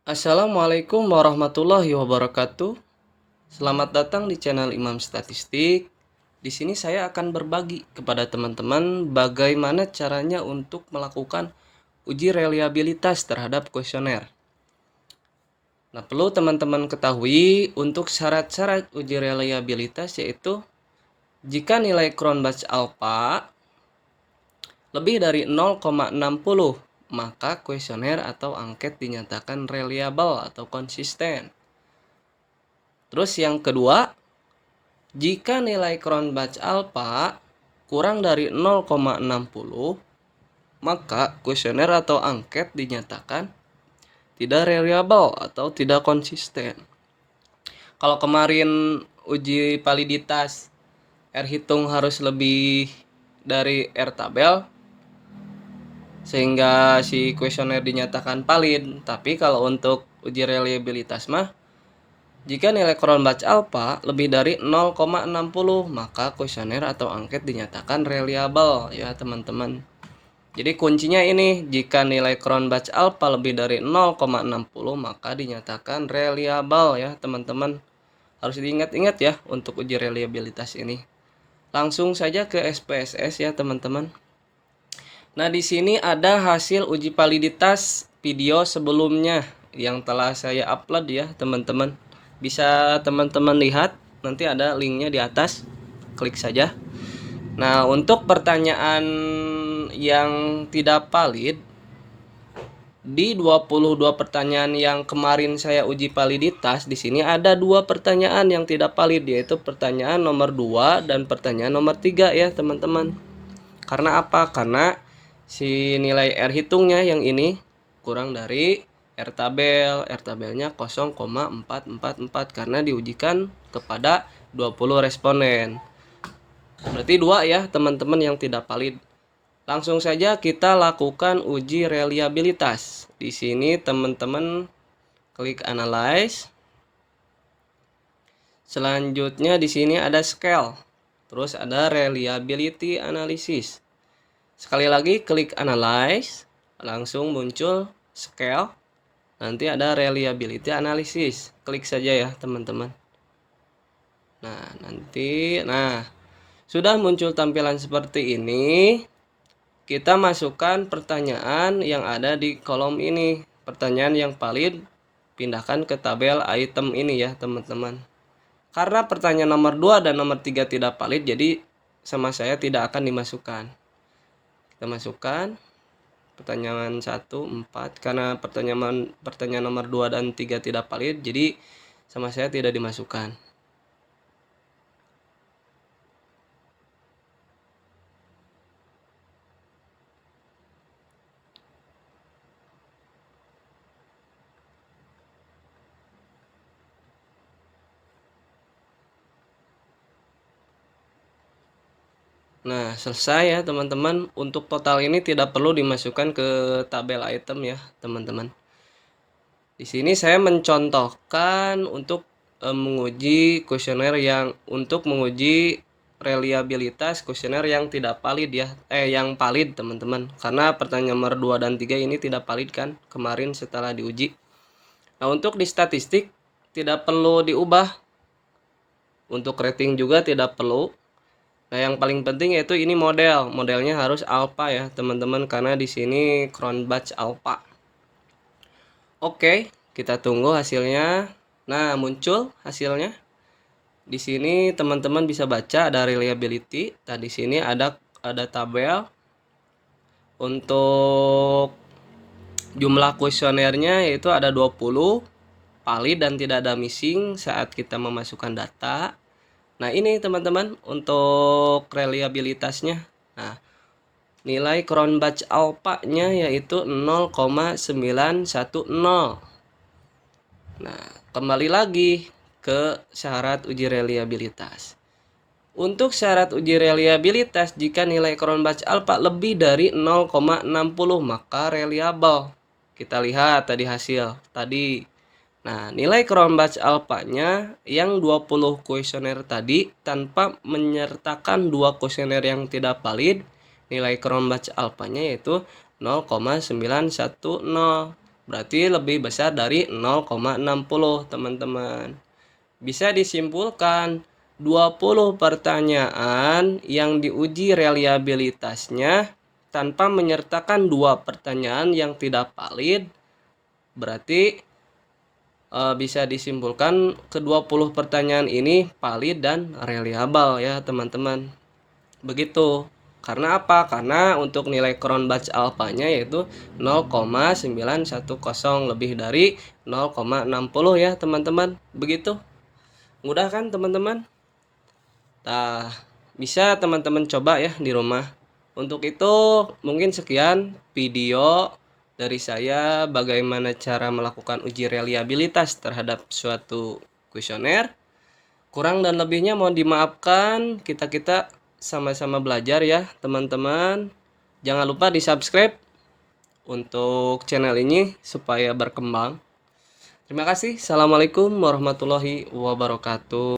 Assalamualaikum warahmatullahi wabarakatuh. Selamat datang di channel Imam Statistik. Di sini saya akan berbagi kepada teman-teman bagaimana caranya untuk melakukan uji reliabilitas terhadap kuesioner. Nah, perlu teman-teman ketahui untuk syarat-syarat uji reliabilitas yaitu jika nilai Cronbach alpha lebih dari 0,60, maka kuesioner atau angket dinyatakan reliable atau konsisten. Terus yang kedua, jika nilai Cronbach alpha kurang dari 0,60, maka kuesioner atau angket dinyatakan tidak reliable atau tidak konsisten. Kalau kemarin uji validitas R hitung harus lebih dari R tabel sehingga si kuesioner dinyatakan valid, tapi kalau untuk uji reliabilitas mah jika nilai Cronbach alpha lebih dari 0,60, maka kuesioner atau angket dinyatakan reliable ya teman-teman. Jadi kuncinya ini, jika nilai Cronbach alpha lebih dari 0,60 maka dinyatakan reliable ya teman-teman. Harus diingat-ingat ya untuk uji reliabilitas ini. Langsung saja ke SPSS ya teman-teman. Nah, di sini ada hasil uji validitas video sebelumnya yang telah saya upload ya teman-teman. Bisa teman-teman lihat, nanti ada linknya di atas, klik saja. Nah, untuk pertanyaan yang tidak valid, di 22 pertanyaan yang kemarin saya uji validitas, di sini ada 2 pertanyaan yang tidak valid, yaitu pertanyaan nomor 2 dan pertanyaan nomor 3 ya teman-teman. Karena apa? Karena si nilai R hitungnya yang ini kurang dari R tabel. R tabelnya 0,444 karena diujikan kepada 20 responden. Berarti 2 ya teman-teman yang tidak valid. Langsung saja kita lakukan uji reliabilitas. Di sini teman-teman klik analyze. Selanjutnya di sini ada scale. Terus ada reliability analysis. Sekali lagi klik analyze, langsung muncul scale, nanti ada reliability analysis. Klik saja ya teman-teman. Nah, sudah muncul tampilan seperti ini. Kita masukkan pertanyaan yang ada di kolom ini. Pertanyaan yang valid pindahkan ke tabel item ini ya teman-teman. Karena pertanyaan nomor 2 dan nomor 3 tidak valid, jadi sama saya tidak akan dimasukkan. Kita masukkan pertanyaan 1, 4. Karena pertanyaan nomor 2 dan 3 tidak valid, jadi sama saya tidak dimasukkan. Nah, selesai ya teman-teman. Untuk total ini tidak perlu dimasukkan ke tabel item ya teman-teman. Di sini saya mencontohkan untuk menguji kuesioner untuk menguji reliabilitas kuesioner yang tidak valid ya. Yang valid teman-teman. Karena pertanyaan nomor 2 dan 3 ini tidak valid kan kemarin setelah diuji. Nah, untuk di statistik tidak perlu diubah. Untuk rating juga tidak perlu. Nah, yang paling penting yaitu ini modelnya harus alpha ya teman-teman, karena di sini Cronbach alpha. Oke, kita tunggu hasilnya. Nah, muncul hasilnya. Di sini teman-teman bisa baca ada reliability. Nah, di sini ada tabel untuk jumlah kuesionernya, yaitu ada 20, valid dan tidak ada missing saat kita memasukkan data. Nah, ini teman-teman untuk reliabilitasnya. Nah, nilai Cronbach alpha-nya yaitu 0,910. Nah, kembali lagi ke syarat uji reliabilitas. Untuk syarat uji reliabilitas, jika nilai Cronbach alpha lebih dari 0,60 maka reliable. Kita lihat tadi hasil tadi. Nah, nilai Cronbach alpha-nya yang 20 kuesioner tadi tanpa menyertakan 2 kuesioner yang tidak valid, nilai Cronbach alpha-nya yaitu 0,910. Berarti lebih besar dari 0,60 teman-teman. Bisa disimpulkan 20 pertanyaan yang diuji reliabilitasnya tanpa menyertakan 2 pertanyaan yang tidak valid, berarti bisa disimpulkan ke-20 pertanyaan ini valid dan reliable ya teman-teman. Begitu. Karena apa? Karena untuk nilai Cronbach alpha-nya yaitu 0,910 lebih dari 0,60 ya teman-teman. Begitu. Mudah kan teman-teman? Nah, bisa teman-teman coba ya di rumah. Untuk itu mungkin sekian video dari saya bagaimana cara melakukan uji reliabilitas terhadap suatu kuesioner. Kurang dan lebihnya mohon dimaafkan. Kita sama-sama belajar ya teman-teman. Jangan lupa di-subscribe untuk channel ini supaya berkembang. Terima kasih. Assalamualaikum warahmatullahi wabarakatuh.